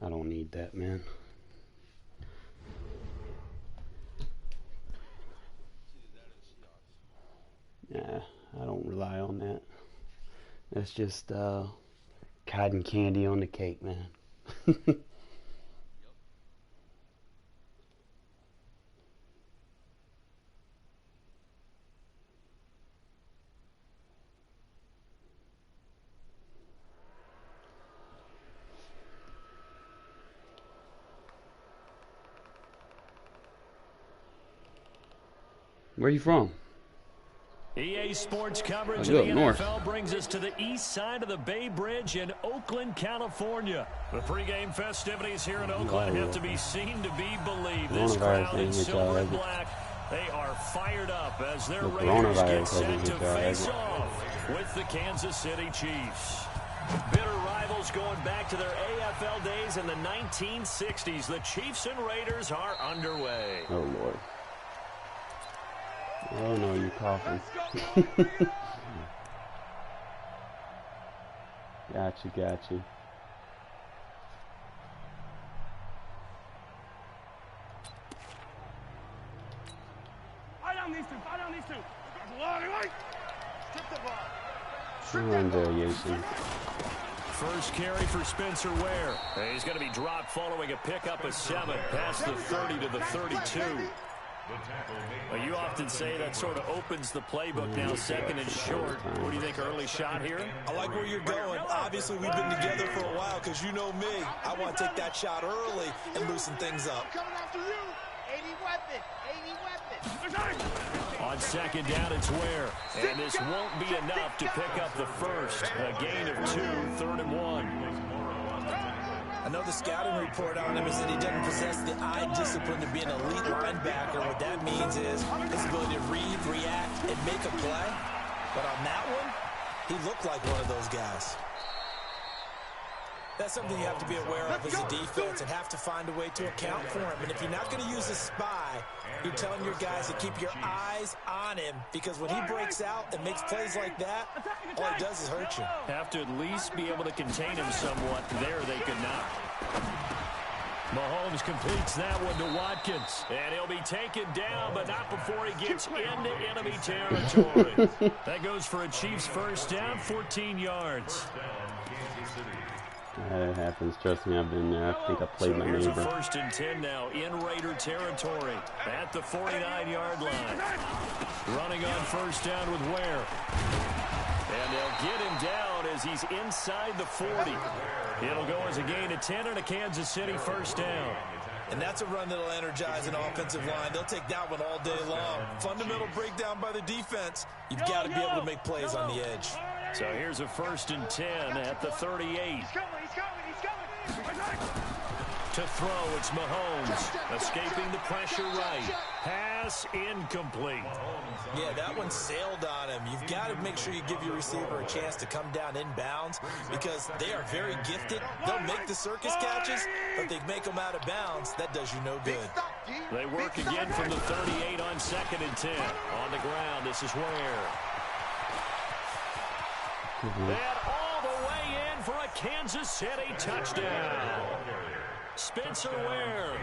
I don't need that, man. Nah, I don't rely on that. That's just cotton candy on the cake, man. Where are you from? EA Sports coverage of the NFL brings us to the east side of the Bay Bridge in Oakland, California. The pregame festivities here in Oakland have to be seen to be believed. This crowd in silver and black, they are fired up as their Raiders get set to face off with the Kansas City Chiefs. Bitter rivals going back to their AFL days in the 1960s. The Chiefs and Raiders are underway. Oh, Lord. Oh no, you're coughing. Got you. Run variation. First carry for Spencer Ware. He's going to be dropped following a pickup of 7 past the 30 to the 32. Well, you often say that sort of opens the playbook now, second and short. What do you think, early shot here? I like where you're going. Obviously, we've been together for a while because you know me. I want to take that shot early and loosen things up. On second down, it's Ware. And this won't be enough to pick up the first. A gain of 2, 3rd and 1. I know the scouting report on him is that he doesn't possess the eye discipline to be an elite linebacker. What that means is his ability to read, react, and make a play. But on that one, he looked like one of those guys. That's something you have to be aware of as a defense and have to find a way to account for him. And if you're not going to use a spy, you're telling your guys to keep your eyes on him, because when he breaks out and makes plays like that, all he does is hurt you. Have to at least be able to contain him somewhat. There they could not. Mahomes completes that one to Watkins. And he'll be taken down, but not before he gets into enemy territory. That goes for a Chiefs first down, 14 yards. It happens. Trust me, I've been there. I think I played my neighbor. Here's a 1st and 10 now in Raider territory at the 49-yard line. Running on first down with Ware. And they'll get him down as he's inside the 40. It'll go as a gain of 10 and a Kansas City first down. And that's a run that'll energize an offensive line. They'll take that one all day long. Fundamental breakdown by the defense. You've got to be able to make plays on the edge. So here's a 1st and 10 at the 38. To throw, it's Mahomes. Escaping the pressure right. Pass incomplete. Yeah, that one sailed on him. You've got to make sure you give your receiver a chance to come down inbounds, because they are very gifted. They'll make the circus catches, but they make them out of bounds. That does you no good. They work again from the 38 on 2nd and 10. On the ground, this is Ware. And all the way in for a Kansas City touchdown. Spencer Ware,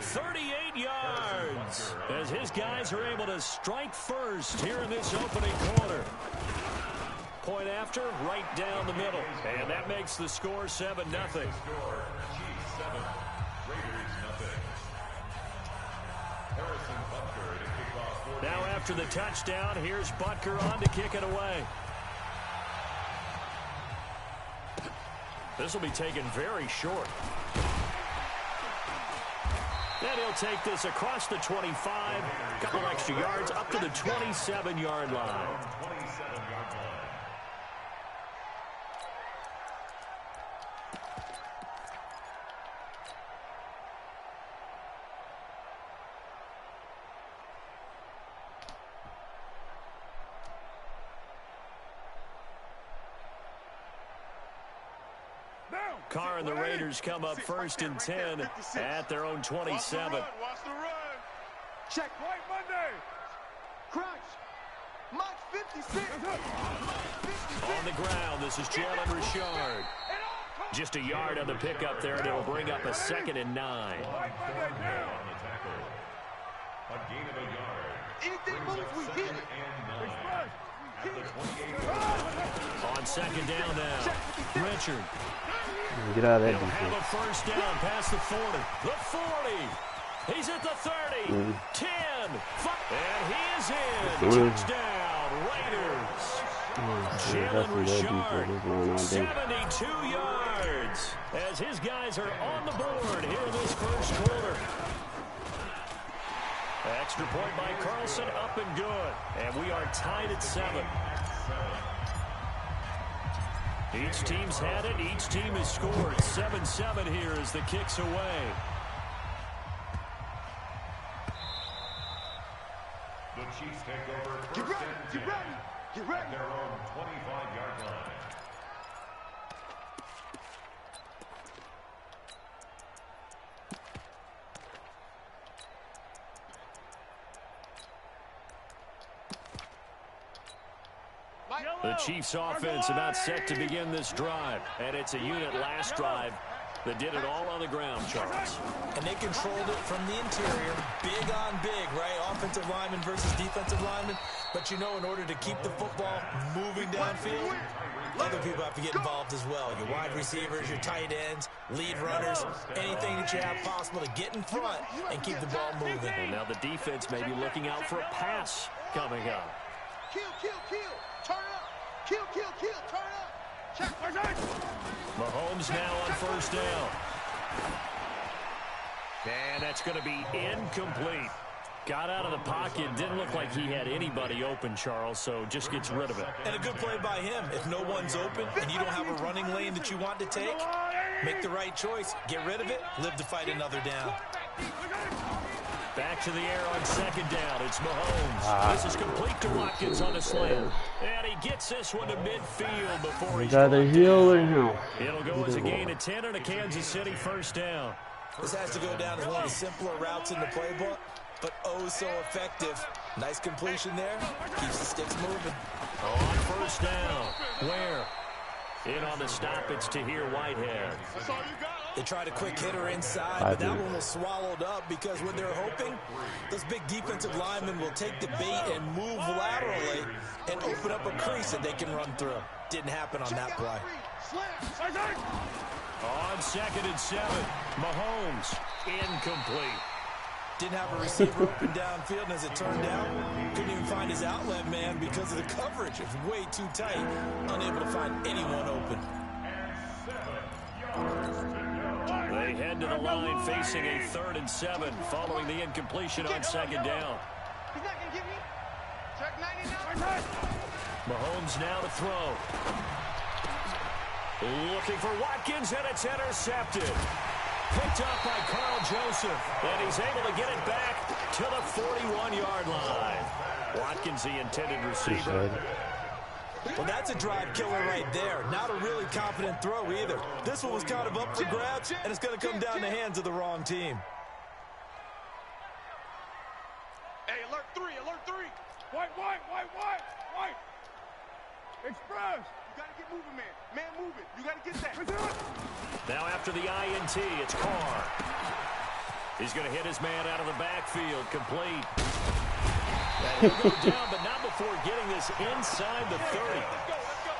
38 yards, as his guys are able to strike first here in this opening quarter. Point after, right down the middle. And that makes the score 7-0. Now after the touchdown, here's Butker on to kick it away. This will be taken very short. And he'll take this across the 25, a couple extra yards, up to the 27-yard line. Carr and the Raiders come up 1st and 10 at their own 27. Watch the run. Check White Monday. Crunch. Mike 56. On the ground, this is Jalen Richard. Just a yard on the pickup there, and it'll bring up a 2nd and 9. Anything moves, we hit it. On 2nd down now, Richard. Get out of that He'll have defense. a first down past the 40. The 40. He's at the 30. 10. 5, and he is in. Touchdown, Raiders. Jalen Richard, 72 yards. As his guys are on the board here in this first quarter. Extra point by Carlson, up and good. And we are tied at 7. Each team's had it. Each team has scored. 7-7 here as the kick's away. The Chiefs take over first Get ready, and get 10 ready, get ready. at their own 25-yard line. The Chiefs offense about set to begin this drive. And it's a unit last drive that did it all on the ground, Charles. And they controlled it from the interior. Big on big, right? Offensive lineman versus defensive lineman. But you know, in order to keep the football moving downfield, other people have to get involved as well. Your wide receivers, your tight ends, lead runners, anything that you have possible to get in front and keep the ball moving. And now the defense may be looking out for a pass coming up. Kill, kill, kill. Turn up. Kill, kill, kill. Turn up. Check. Mahomes now on first down. And that's going to be incomplete. Got out of the pocket. Didn't look like he had anybody open, Charles, so just gets rid of it. And a good play by him. If no one's open and you don't have a running lane that you want to take, make the right choice. Get rid of it. Live to fight another down. Back to the air on second down. It's Mahomes. This is complete to Watkins on a slant. And he gets this one to midfield before he's Either heel or no. It'll go as a gain of 10 and a Kansas City first down. This has to go down as one of the simpler routes in the playbook, but oh so effective. Nice completion there. Keeps the sticks moving. On first down. Where? In on the stop, it's Tahir Whitehead. They tried a quick hitter inside, but that one was swallowed up because what they're hoping, those big defensive linemen will take the bait and move laterally and open up a crease that they can run through. Didn't happen on that play. On 2nd and 7, Mahomes, incomplete. Didn't have a receiver open downfield, and as it turned out, couldn't even find his outlet man because of the coverage. It was way too tight, unable to find anyone open. They head to the line facing a 3rd and 7 following the incompletion on second down. He's not going to get me. Check 99. Mahomes now to throw. Looking for Watkins, and it's intercepted. Picked up by Carl Joseph, and he's able to get it back to the 41-yard line. Watkins, the intended receiver. Well, that's a drive killer right there. Not a really confident throw either. This one was kind of up for grabs, and it's going to come down the hands of the wrong team. Hey, alert 3, alert 3. White. Express. You got to get moving, man. Man, move it. You got to get that. Now after the INT, it's Carr. He's going to hit his man out of the backfield, complete. And he'll go down, but not before getting this inside the 30.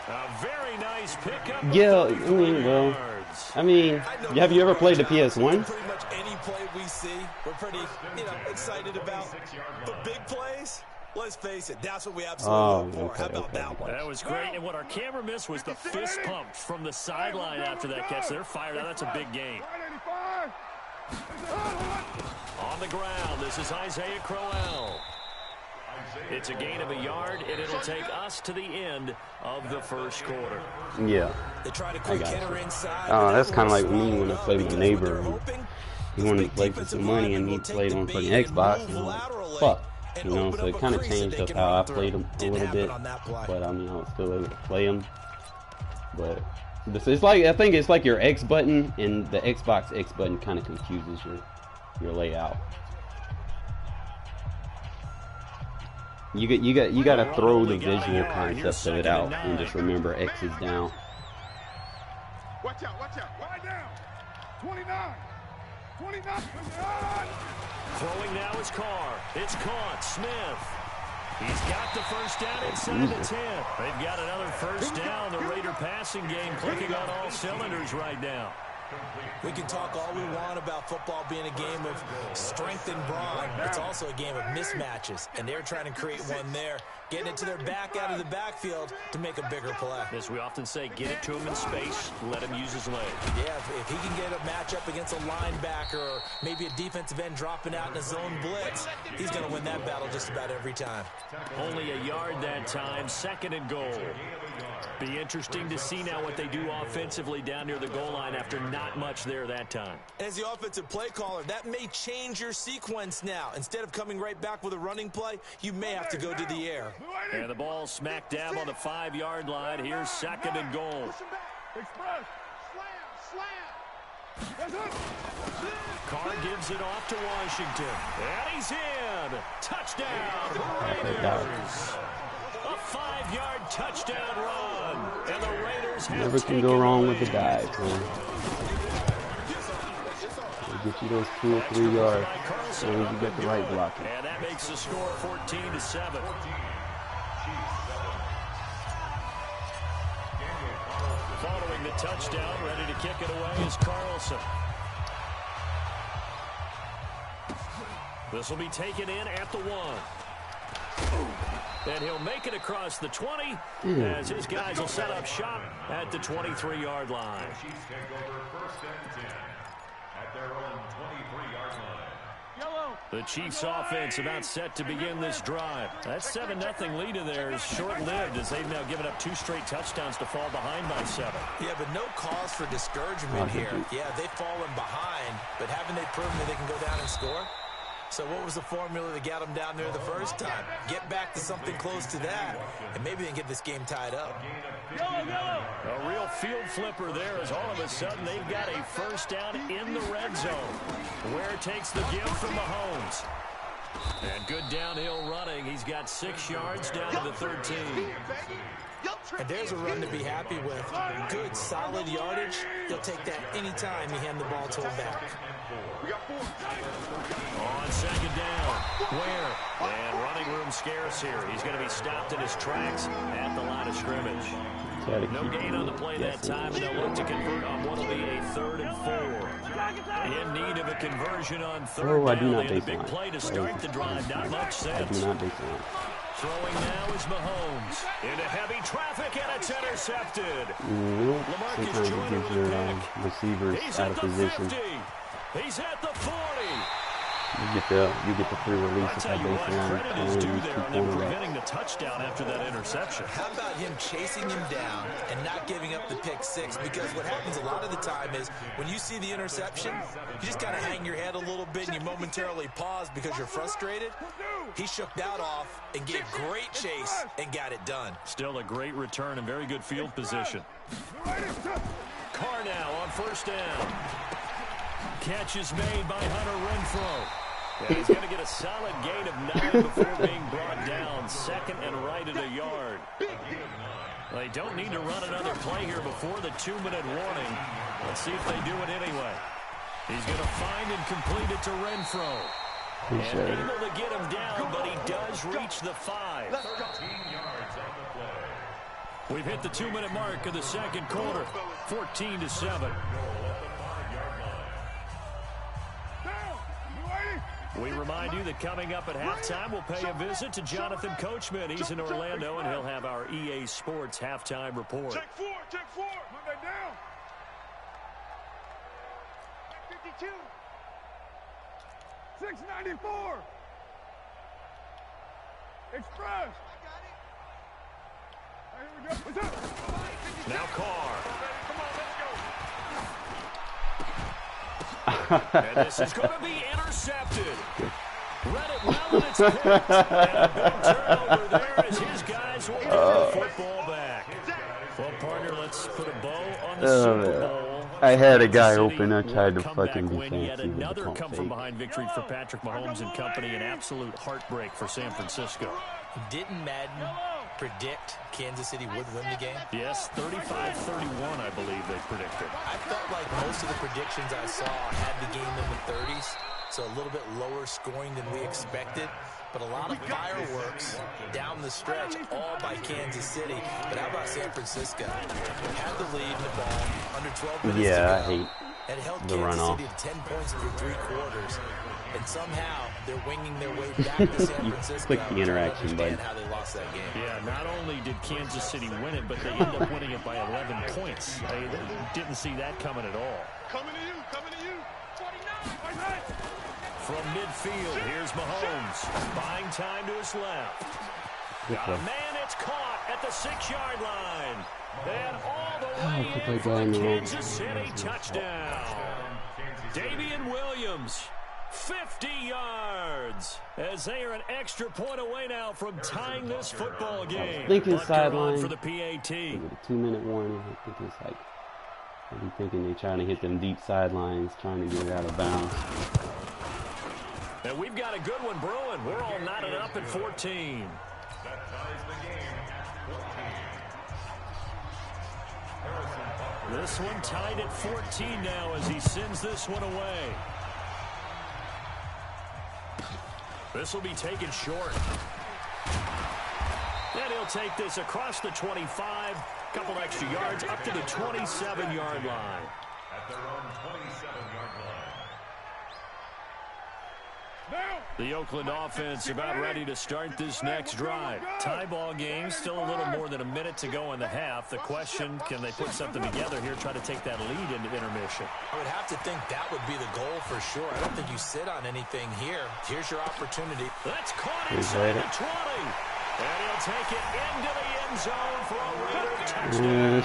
A very nice pickup. Yeah, I mean, have you ever played the PS1? Pretty much any play we see, we're pretty, excited about. But big plays, let's face it, that's what we absolutely look for. How about that one? That was great, and what our camera missed was the fist pump from the sideline after that catch. They're fired out. That's a big gain. On the ground, this is Isaiah Crowell. It's a gain of a yard, and it'll take us to the end of the first quarter. Yeah. They try to quick hitter inside. That's kind of like me when I played with a neighbor. And he wanted to play for some money, and he played on fucking Xbox. And I'm like, fuck. So it kind of changed up how I played him a little bit. But I mean, I was still able to play him. But it's like, I think it's like your X button and the Xbox X button kind of confuses your layout. You got to throw the visual concept of it out and just remember X is down. Watch out, watch out. Lie down. 29. 29. Throwing now is Carr. It's caught. Smith. He's got the first down inside the 10. They've got another first down. The Raider passing game clicking on all cylinders right now. We can talk all we want about football being a game of strength and brawn. It's also a game of mismatches, and they're trying to create one there, getting it to their back out of the backfield to make a bigger play. As we often say, get it to him in space, let him use his leg. Yeah, if he can get a matchup against a linebacker or maybe a defensive end dropping out in a zone blitz, he's going to win that battle just about every time. Only a yard that time, 2nd and goal. Be interesting to see now what they do offensively down near the goal line after not much there that time. As the offensive play caller, that may change your sequence now. Instead of coming right back with a running play, you may have to go to the air. And the ball smack dab on the 5-yard line. Here's 2nd and goal. Carr gives it off to Washington. And he's in. Touchdown, Raiders. A 5-yard touchdown run. And the Raiders have never can go wrong with the dive, man. They get you those 2 or 3 yards as long as you get the right blocking. And that makes the score 14-7. Following the touchdown, ready to kick it away is Carlson. This will be taken in at the 1. And he'll make it across the 20 as his guys will set up shop at the 23-yard line. Chiefs take over 1st and 10 at their own 23-yard line. The Chiefs offense about set to begin this drive. That 7-0 lead of theirs short-lived as they've now given up 2 straight touchdowns to fall behind by 7. Yeah, but no cause for discouragement here. Yeah, they've fallen behind, but haven't they proven that they can go down and score? So what was the formula that got them down there the first time? Get back to something close to that, and maybe they can get this game tied up. A real field flipper there as all of a sudden they've got a first down in the red zone. Ware takes the give from Mahomes. And good downhill running. He's got 6 yards down to the 13. And there's a run to be happy with. Good, solid yardage. He'll take that anytime you hand the ball to him back. On 2nd down, Ware. And running room scarce here. He's going to be stopped in his tracks at the line of scrimmage. No gain on the play that time, and they'll look to convert on what will be a 3rd and 4. In need of a conversion on 3rd down. They had a big play to start the drive. Not much sense. Throwing now is Mahomes. Into heavy traffic, and it's intercepted. Sometimes it gives your receivers out of position. 50. He's at the 40. You get the free release at that baseline. Credit is due there on them preventing the touchdown after that interception. How about him chasing him down and not giving up the pick 6? Because what happens a lot of the time is when you see the interception, you just kind of hang your head a little bit and you momentarily pause because you're frustrated. He shook that off and gave great chase and got it done. Still a great return and very good field position. Carr now on 1st down. Catch is made by Hunter Renfrow. And he's going to get a solid gain of 9 before being brought down. 2nd and right at a yard. They don't need to run another play here before the 2-minute warning. Let's see if they do it anyway. He's going to find and complete it to Renfrow. And able to get him down, but he does reach the 5. 13 yards on the play. We've hit the 2-minute mark of the 2nd quarter. 14-7. We remind you that coming up at halftime, we'll pay a visit to Jonathan Coachman. He's in Orlando, and he'll have our EA Sports halftime report. Check 4, check 4. Monday down. 52. 694. Express. I got it. Here we go. What's up? Now Carr. Come on, let's go. And this is going to be intercepted. Read it well, and it's picked. And a big turnover there as his guys will get the football back. Well, partner, let's put a bow on the Super Bowl. I had a guy open. I tried to fucking be fancy. Yet another come-from-behind victory for Patrick Mahomes and company. An absolute heartbreak for San Francisco. Didn't Madden predict Kansas City would win the game? Yes, 35-31, I believe they predicted. I felt like most of the predictions I saw had the game in the 30s, so a little bit lower scoring than we expected. But a lot of fireworks down the stretch, all by Kansas City. But how about San Francisco? Had the lead in the ball, under 12 minutes to go. I hate and held the Kansas runoff. City to 10 points through 3 quarters. And somehow they're winging their way back to San Francisco. Click the interaction button. How they lost that game. Yeah, not only did Kansas City win it, but they ended up winning it by 11 points. They didn't see that coming at all. Coming to you, coming to you. 49. From midfield, here's Mahomes. Buying time to his left. Got a man, it's caught at the 6-yard line. And all the way in for the Kansas City touchdown. Damian Williams, 50 yards, as they are an extra point away now from tying this football game. Thinking sideline for the PAT. with a 2-minute warning. I think it's like, I'd be thinking they're trying to hit them deep sidelines, trying to get it out of bounds. And we've got a good one brewing. We're all knotted up at 14. That ties the game. 14. This one tied at 14 now as he sends this one away. This will be taken short. And he'll take this across the 25, couple extra yards, up to the 27-yard line. At their own 27-yard line. The Oakland offense about ready to start this next drive. Tie ball game, still a little more than a minute to go in the half. The question, can they put something together here, try to take that lead into intermission? I would have to think that would be the goal for sure. I don't think you sit on anything here. Here's your opportunity. That's caught inside the 20. And he'll take it into the end zone for a Raider touchdown.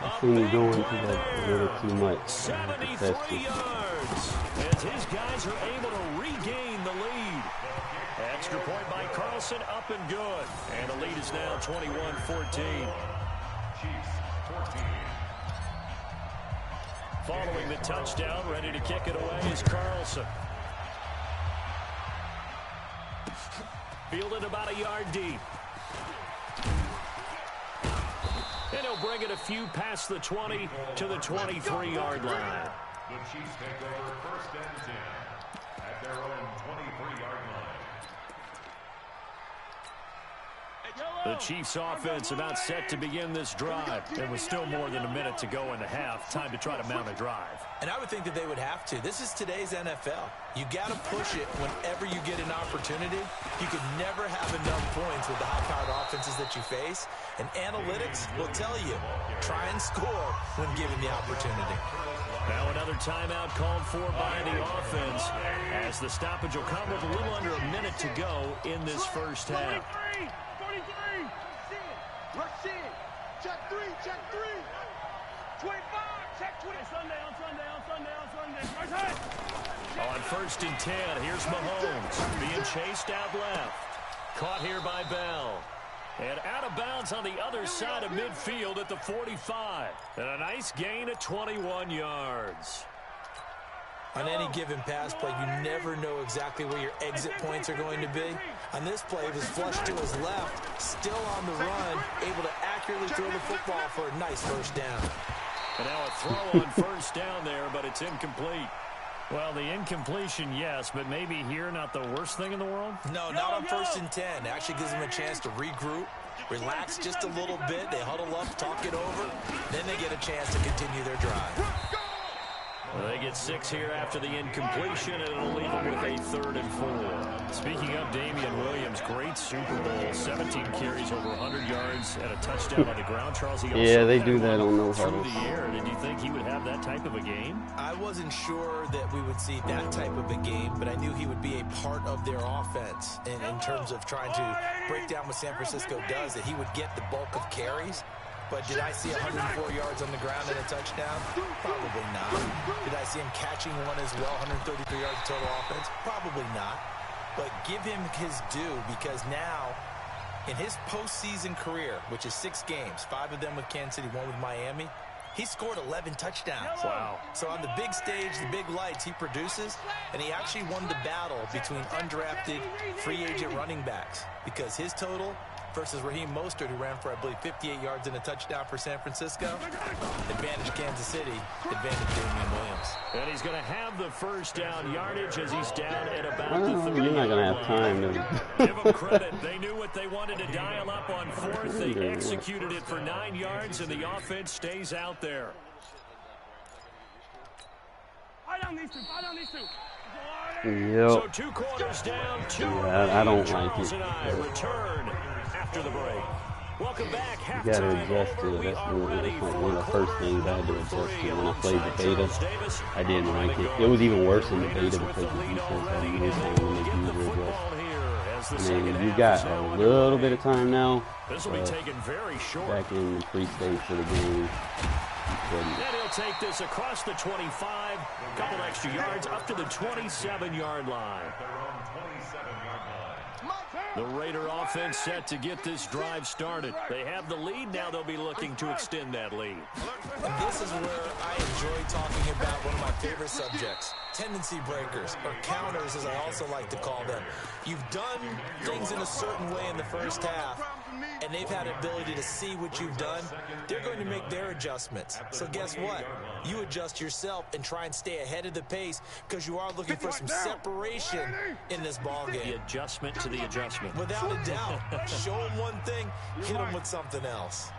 I seen him going to that a little too much. 73 yards as his guys are able to regain the lead. Extra point by Carlson, up and good. And the lead is now 21-14. Chiefs 14. Following the touchdown, ready to kick it away is Carlson. Fielded about a yard deep. And he'll bring it a few past the 20 to the 23-yard line. The Chiefs take over 1st and 10 at their own 23-yard line. The Chiefs offense about set to begin this drive. There was still more than a minute to go in the half. Time to try to mount a drive. And I would think that they would have to. This is today's NFL. You got to push it whenever you get an opportunity. You could never have enough points with the high-powered offenses that you face. And analytics will tell you, try and score when given the opportunity. Now another timeout called for by the offense as the stoppage will come with a little under a minute to go in this first half. 43. Rush in. Check 3. 25. Check 20. Sunday. Right hand. On 1st and 10, here's Mahomes being chased out left. Caught here by Bell. And out of bounds on the other side of midfield at the 45. And a nice gain of 21 yards. On any given pass play, you never know exactly where your exit points are going to be. On this play, it was flushed to his left, still on the run, able to accurately throw the football for a nice first down. And now a throw on 1st down there, but it's incomplete. Well, the incompletion, yes, but maybe here not the worst thing in the world? No, not on 1st and 10. It actually gives them a chance to regroup, relax just a little bit. They huddle up, talk it over. Then they get a chance to continue their drive. Well, they get 6 here after the incompletion, and it'll leave them with a 3rd and 4. Speaking of Damian Williams, great Super Bowl, 17 carries, over 100 yards, and a touchdown on the ground. Charles, he also they do that on no huddle. through the air. Did you think he would have that type of a game? I wasn't sure that we would see that type of a game, but I knew he would be a part of their offense in terms of trying to break down what San Francisco does, that he would get the bulk of carries. But did I see 104 yards on the ground and a touchdown? Probably not. Did I see him catching one as well, 133 yards total offense? Probably not. But give him his due, because now, in his postseason career, which is 6 games, 5 of them with Kansas City, 1 with Miami, he scored 11 touchdowns. Wow. So on the big stage, the big lights, he produces, and he actually won the battle between undrafted free agent running backs, because his total versus Raheem Mostert, who ran for, I believe, 58 yards and a touchdown for San Francisco. Advantage Kansas City, advantage Damian Williams. And he's going to have the first down yardage as he's down at about the 30. You're not going to have time to... Give them credit. They knew what they wanted to dial up on fourth. They executed it for 9 yards, and the offense stays out there. Yep. So 2 quarters down, 2 I don't like it. And I return after the break. Welcome back. You gotta adjust to it. That's one of the first things I had to adjust to when I played the beta. I didn't like it. It was even worse in the beta because the defense had to use time to make user adjust. And then you got a little bit of time now. This will be taken very short. Back in the pre-stage for the game. And he'll take this across the 25, a couple extra yards up to the 27-yard line. The Raider offense set to get this drive started. They have the lead. Now they'll be looking to extend that lead. And this is where I enjoy talking about one of my favorite subjects, tendency breakers, or counters as I also like to call them. You've done things in a certain way in the first half, and they've had the ability to see what you've done. They're going to make their adjustments. So guess what? You adjust yourself and try and stay ahead of the pace because you are looking for some separation in this ball game. The adjustment to the adjustment. Without a doubt. Show them one thing, hit them with something else.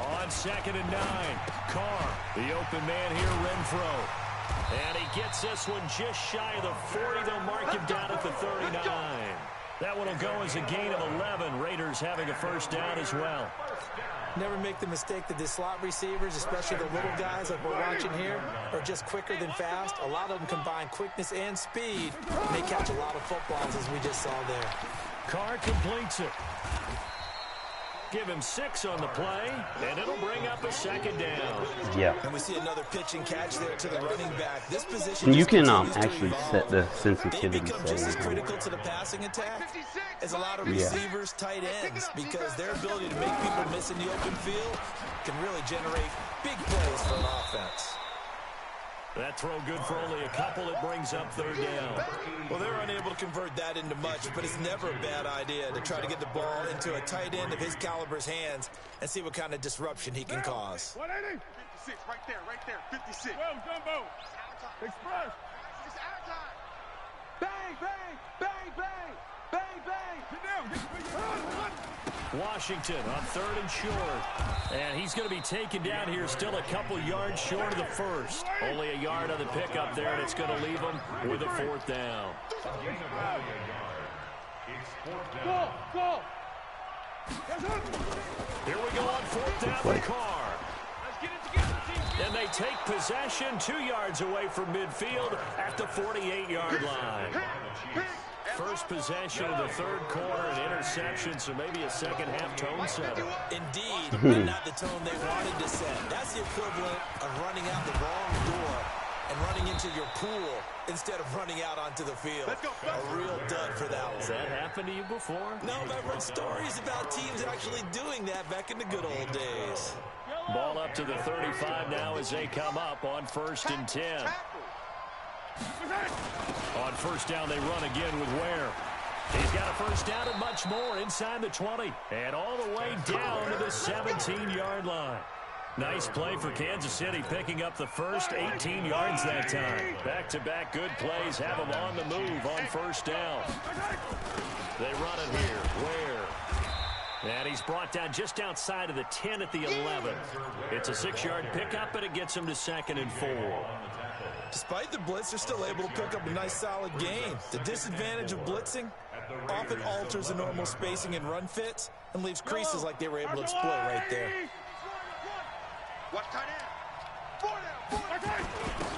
On 2nd and 9, Carr, the open man here, Renfro. And he gets this one just shy of the 40. They'll mark him down at the 39. That one will go as a gain of 11. Raiders having a first down as well. Never make the mistake that the slot receivers, especially the little guys like we're watching here, are just quicker than fast. A lot of them combine quickness and speed, and they catch a lot of footballs, as we just saw there. Carr completes it. Give him 6 on the play, and it'll bring up a 2nd down. Yeah. And we see another pitch and catch there to the running back. This position you can actually set the sensitivity become just as settings. critical to the passing attack as a lot of receivers, tight ends, because their ability to make people miss in the open field can really generate big plays for an offense. That throw good for only a couple. It brings up 3rd down. Well, they're unable to convert that into much, but it's never a bad idea to try to get the ball into a tight end of his caliber's hands and see what kind of disruption he can cause. 180. 56, right there, 56. Well, Jumbo. Express. It's out of time. Bang, bang, bang, bang, bang, bang. Get down. Washington on 3rd and short. And he's going to be taken down here, still a couple yards short of the first. Only a yard on the pickup there, and it's going to leave him with a 4th down. Go. Here we go on 4th down for Carr. Let's get it together, team. And they take possession 2 yards away from midfield at the 48-yard line. First possession of the 3rd quarter, an interception, so maybe a second-half tone setter. Indeed, but not the tone they wanted to set. That's the equivalent of running out the wrong door and running into your pool instead of running out onto the field. A real dud for that one. Has that happened to you before? No, but I've heard stories about teams actually doing that back in the good old days. Ball up to the 35 now as they come up on 1st and 10. On 1st down, they run again with Ware. He's got a first down and much more inside the 20. And all the way down to the 17-yard line. Nice play for Kansas City, picking up the first 18 yards that time. Back-to-back good plays have them on the move on 1st down. They run it here. Ware. And he's brought down just outside of the 10 at the 11. It's a 6-yard pickup, and it gets him to 2nd and 4. Despite the blitz, they're still able to pick up a nice solid gain. The disadvantage of blitzing often alters the normal spacing and run fits and leaves creases like they were able to exploit right there.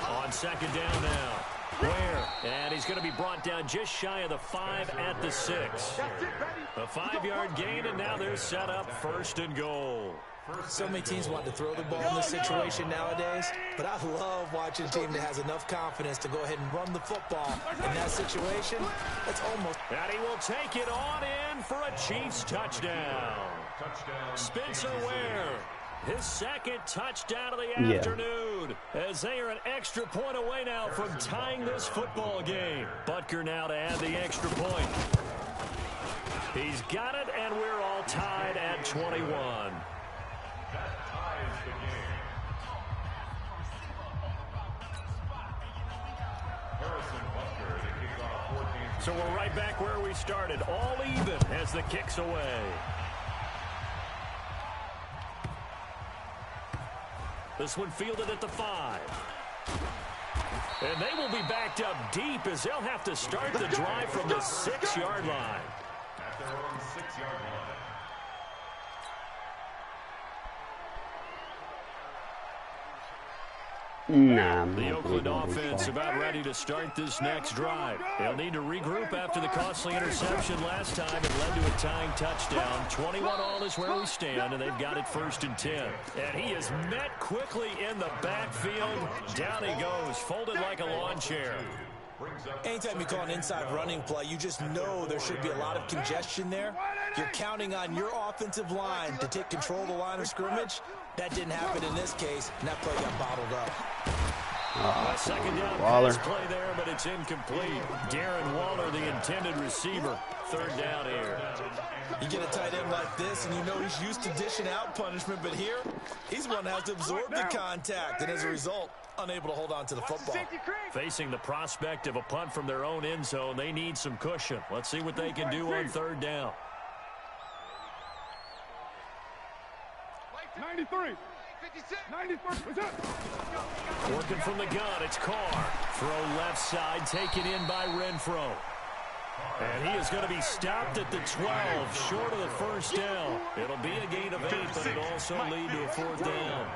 On 2nd down now. Ware, and he's going to be brought down just shy of the 5 at the 6. A 5-yard gain, and now they're set up 1st and goal. So many teams want to throw the ball in this situation nowadays, but I love watching a team that has enough confidence to go ahead and run the football. In that situation, that's almost... And he will take it on in for a Chiefs touchdown. Spencer Ware, his 2nd touchdown of the afternoon. food as they are an extra point away now from tying this football game. Butker now to add the extra point. He's got it, and we're all tied at 21. That ties the game. Harrison Butker to kick off 14. So we're right back where we started, all even as the kick's away. This one fielded at the 5. And they will be backed up deep as they'll have to start the drive from the 6-yard line. At their own 6-yard line. Nah, The Oakland offense about ready to start this next drive. They'll need to regroup after the costly interception last time and led to a tying touchdown. 21-all is where we stand, and they've got it 1st and 10. And he is met quickly in the backfield. Down he goes, folded like a lawn chair. Anytime you call an inside running play, you just know there should be a lot of congestion there. You're counting on your offensive line to take control of the line of scrimmage. That didn't happen in this case, and that play got bottled up. Second down pass play there, but it's incomplete. Darren Waller, the intended receiver. 3rd down here. You get a tight end like this, and you know he's used to dishing out punishment, but here, he's one that has to absorb the contact, and as a result, unable to hold on to the football. Facing the prospect of a punt from their own end zone, they need some cushion. Let's see what they can do on 3rd down. 93. 93. Working from the gun, it's Carr. Throw left side, taken in by Renfro. And he is going to be stopped at the 12, short of the 1st down. It'll be a gain of 8, but it'll also lead to a 4th down.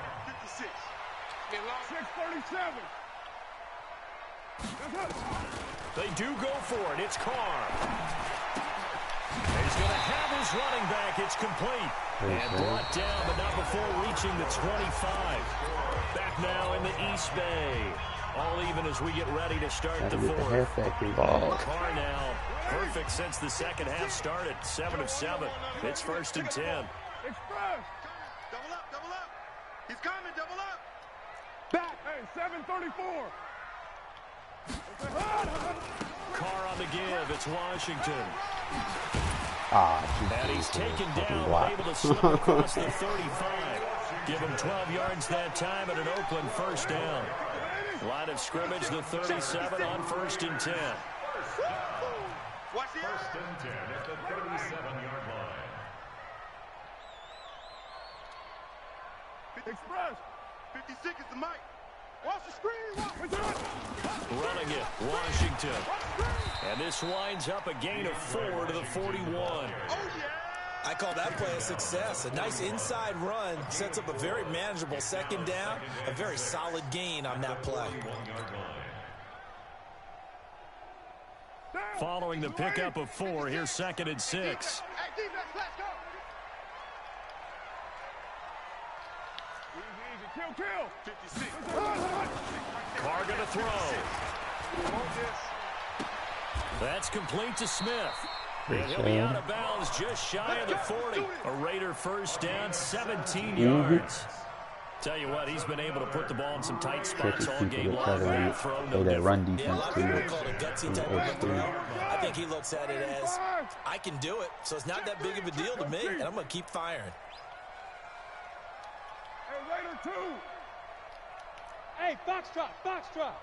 637. They do go for it. It's Carr. He's going to have his running back. It's complete. And brought down, but not before reaching the 25. Back now in the East Bay. All even as we get ready to start the 4th. Carr now perfect since the second half started. 7 of 7. It's 1st and 10. Express. Double up, double up. He's coming, double up. Back. Hey, 734. Carr on the give. It's Washington. And he's taken down, able to slip across the 35. Give him 12 yards that time and an Oakland 1st down. Line of scrimmage, the 37 on 1st and 10. 1st and 10 at the 37-yard line. Express. 56 is the mic. Watch the screen. Running it, Washington. And this winds up a gain of 4 to the 41. I call that play a success. A nice inside run sets up a very manageable 2nd down. A very solid gain on that play. Following the pickup of 4, here's 2nd and 6. Carr gonna throw. That's complete to Smith. And he'll be out of bounds just shy of the 40. A Raider 1st down, 17 yards. Tell you what, he's been able to put the ball in some tight spots all game long. That run defense too much. I think he looks at it as, I can do it, so it's not that big of a deal to me, and I'm going to keep firing. Hey, Raider 2. Hey, Foxtrot, Foxtrot.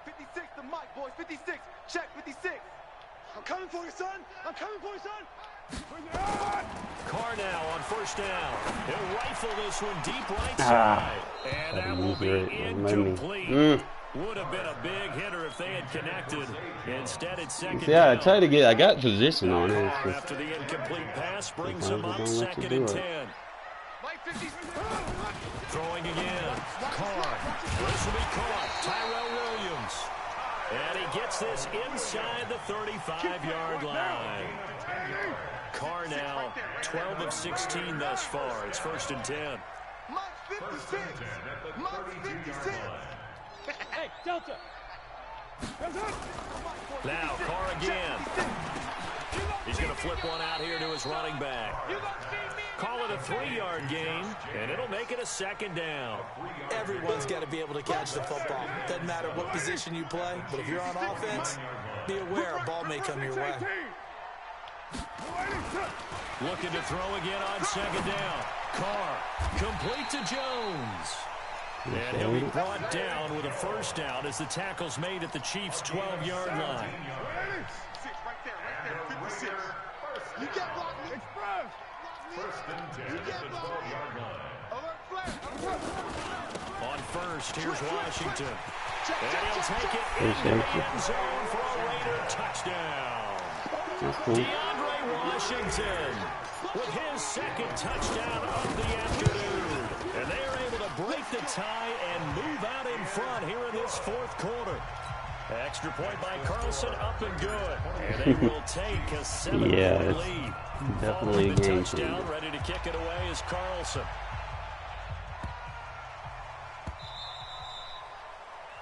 56 the mic, boys. 56. Check 56. I'm coming for you, son. I'm coming for you, son. Carr now on 1st down. He'll rifle this one deep right side. And that will be incomplete. Would have been a big hitter if they had connected. Instead, it's 2nd down. I tried to get, I got position on it. After the incomplete pass, brings him up 2nd and 10. Throwing again. Carr. This will be caught. Tyrell Williams. And he gets this inside the 35-yard line. Carr now 12 of 16 thus far. It's 1st and 10. First and 10 at the 32-yard line. Hey, Delta. Now Carr again. He's going to flip one out here to his running back. Call it a 3-yard gain, and it'll make it a 2nd down. Everyone's got to be able to catch the football. Doesn't matter what position you play, but if you're on offense, be aware a ball may come your way. Looking to throw again on second down. Carr, complete to Jones. And he'll be brought down with a first down as the tackle's made at the Chiefs' 12-yard line. You get blocked me. Express. First and 10 at the 12-yard line. On first, here's Washington. And he'll take it into the end zone for a Raider touchdown. DeAndre Washington with his second touchdown of the afternoon. And they are able to break the tie and move out in front here in this fourth quarter. Extra point by Carlson, up and good. And they will take a 7-point lead. Definitely a game changer. Ready to kick it away is Carlson.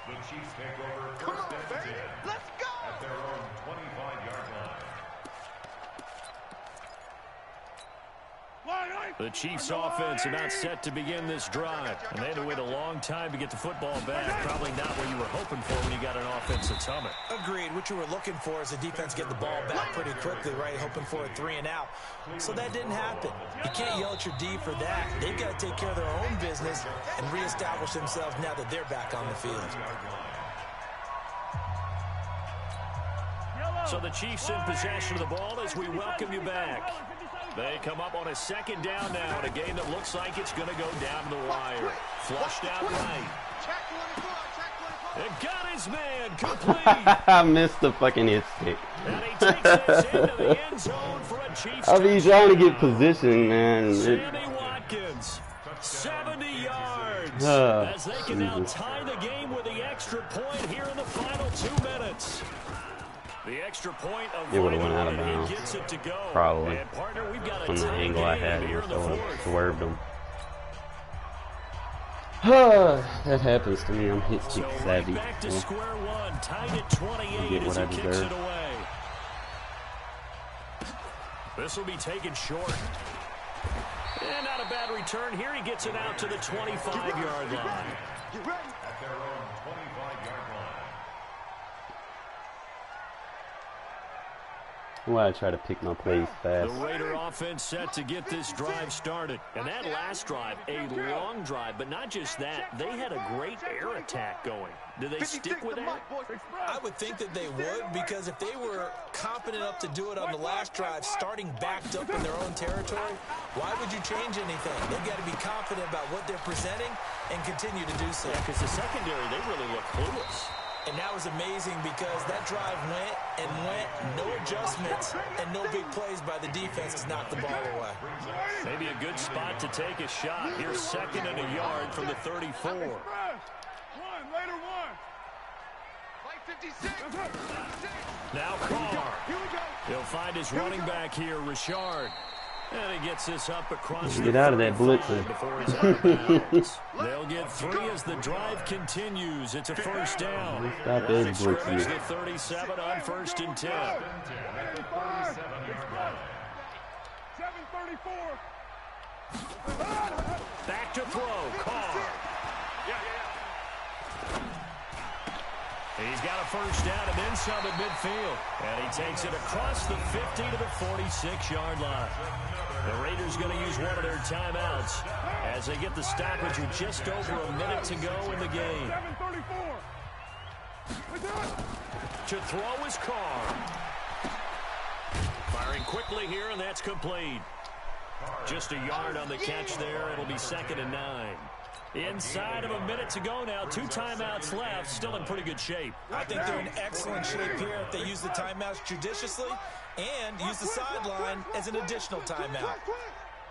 The Chiefs take over first and 10. Let's go. At their own 25-yard line. The Chiefs' offense about set to begin this drive. And they had to wait a long time to get the football back. Probably not what you were hoping for when you got an offense that's humming. Agreed. What you were looking for is the defense get the ball back pretty quickly, right? Hoping for a 3-and-out. So that didn't happen. You can't yell at your D for that. They've got to take care of their own business and reestablish themselves now that they're back on the field. So the Chiefs in possession of the ball as we welcome you back. They come up on a second down now in a game that looks like it's going to go down to the wire. Flushed out right. And got his man complete. I missed the fucking hit stick. And he takes this into the end zone for a Chiefs I mean, trying to get position, man. Sammy Watkins, 70 yards. As they can now tie the game with the extra point here in the final 2 minutes. The extra point of it would have went out of bounds. Gets it to go. Probably. And partner, we've got a From the angle I had, here in the fourth. swerved him. That happens to me. I'm hit stick savvy. Back to square one, tied at 28 as he kicks it away. This will be taken short. And not a bad return here. He gets it out to the 25-yard line. At their own 25-yard line. Well, I try to pick my plays fast. The Raider offense set to get this drive started. And that last drive, a long drive, but not just that. They had a great air attack going. Do they stick with that? I would think that they would, because if they were confident enough to do it on the last drive, starting backed up in their own territory, why would you change anything? They've got to be confident about what they're presenting and continue to do so. Yeah, because the secondary, they really look clueless. And that was amazing because that drive went and went, no adjustments, and no big plays by the defense to knock the ball away. Maybe a good spot to take a shot. Here's second and a yard from the 34. Now Carr. He'll find his running back here, Richard. And he gets this up across Get out of that blitzing. Before he's out of bounds. They'll get 3 as the drive continues. It's a first down. Stop it, Scrimmage the 37 on first and 10. 7:34. Back to throw. Carr. He's got a first down and then some at midfield. And he takes it across the 50 to the 46-yard line. The Raiders going to use one of their timeouts as they get the stoppage with just over a minute to go in the game. 7:34. To throw is Carr. Firing quickly here, and that's complete. Just a yard on the catch there. It'll be second and 9. Inside of a minute to go now. 2 timeouts left. Still in pretty good shape. I think they're in excellent shape here if they use the timeouts judiciously and use the sideline as an additional timeout.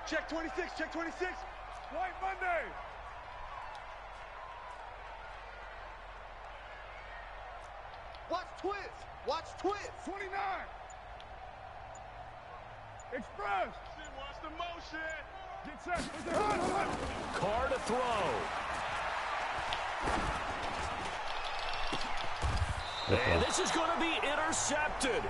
Check 26, check 26. White Monday. Watch twist. Watch twist. 29. Express. Watch the motion. Get set. Carr to throw. And this is going to be intercepted.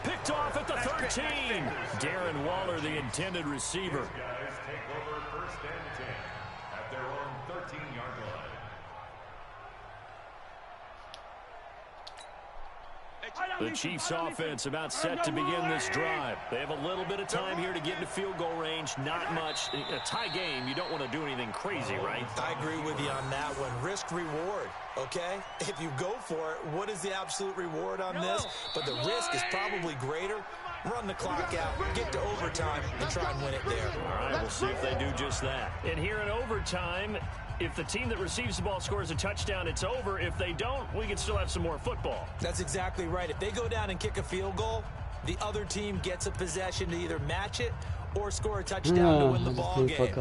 Picked off at the 13. Darren Waller, the intended receiver. Guys take over first and 10 at at their own 13-yard line. The Chiefs offense about set to begin this drive. They have a little bit of time here to get into field goal range. Not much. A tie game, you don't want to do anything crazy, right? I agree with you on that one. Risk reward, okay? If you go for it, what is the absolute reward on this? But the risk is probably greater. Run the clock out, get to overtime, and try and win it there. All right, we'll see if they do just that. And here in overtime, if the team that receives the ball scores a touchdown, it's over. If they don't, we can still have some more football. That's exactly right. If they go down and kick a field goal, the other team gets a possession to either match it or score a touchdown to win the ball game.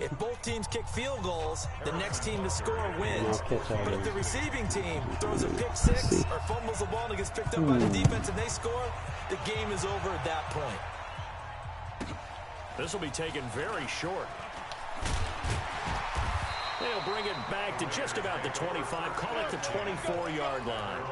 If both teams kick field goals, the next team to score wins. But if the receiving team throws a pick six or fumbles the ball and it gets picked up by the defense and they score, the game is over at that point. This will be taken very short. They'll bring it back to just about the 25. Call it the 24-yard line.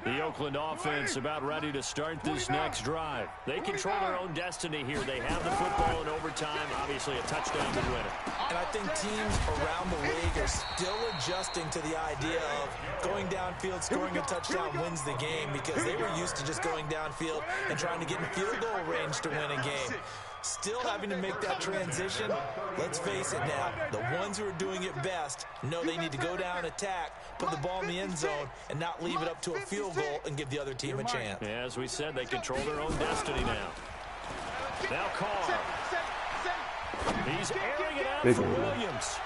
The Oakland offense about ready to start this next drive. They control their own destiny here. They have the football in overtime. Obviously, a touchdown would win it. And I think teams around the league are still adjusting to the idea of going downfield, scoring a touchdown wins the game, because they were used to just going downfield and trying to get in field goal range to win a game. Still having to make that transition. Let's face it now, the ones who are doing it best know they need to go down, attack, put the ball in the end zone, and not leave it up to a field goal and give the other team a chance. Yeah, as we said, they control their own destiny now. Now Carr. He's airing it out for Williams.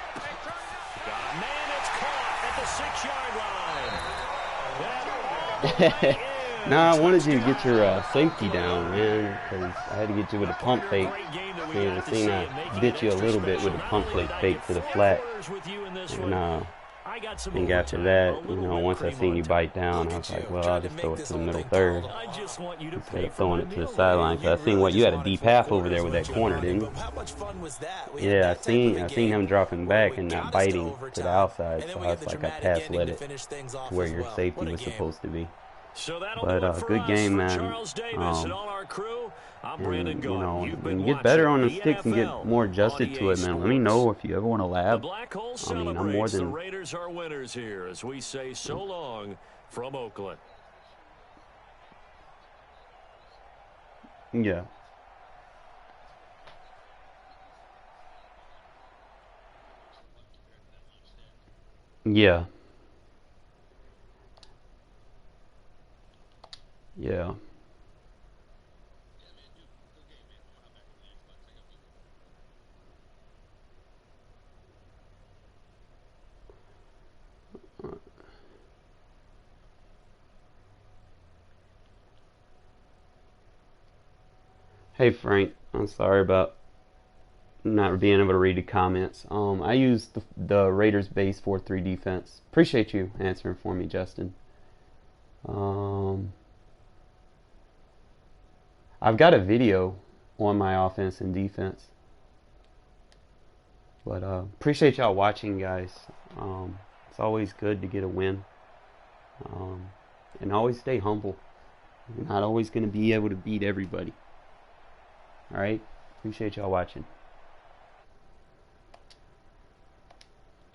Got a man, it's caught at the 6-yard line. Nah, I wanted you to get your safety down, man, because I had to get you with a pump fake. And I seen I bit you a little bit with a pump fake to the flat. And I think after that, you know, once I seen you bite down, I was like, well, I'll just throw it to the middle third instead of throwing it to the sideline. Because I seen you had a deep half over there with that corner, didn't you? Yeah, I seen him dropping back and not biting to the outside. So I was like, I pass-led it to where your safety was supposed to be. But good game, man. And, you know, when you get better on the sticks and get more adjusted to it, man, let me know if you ever want to lab. I mean, I'm more than... The Raiders are winners here as we say so long from Oakland. Yeah. Yeah. Yeah. Hey Frank, I'm sorry about not being able to read the comments. I used the Raiders base 4-3 defense. Appreciate you answering for me, Justin. I've got a video on my offense and defense. But appreciate y'all watching, guys. It's always good to get a win. And always stay humble. You're not always going to be able to beat everybody. Alright? Appreciate y'all watching.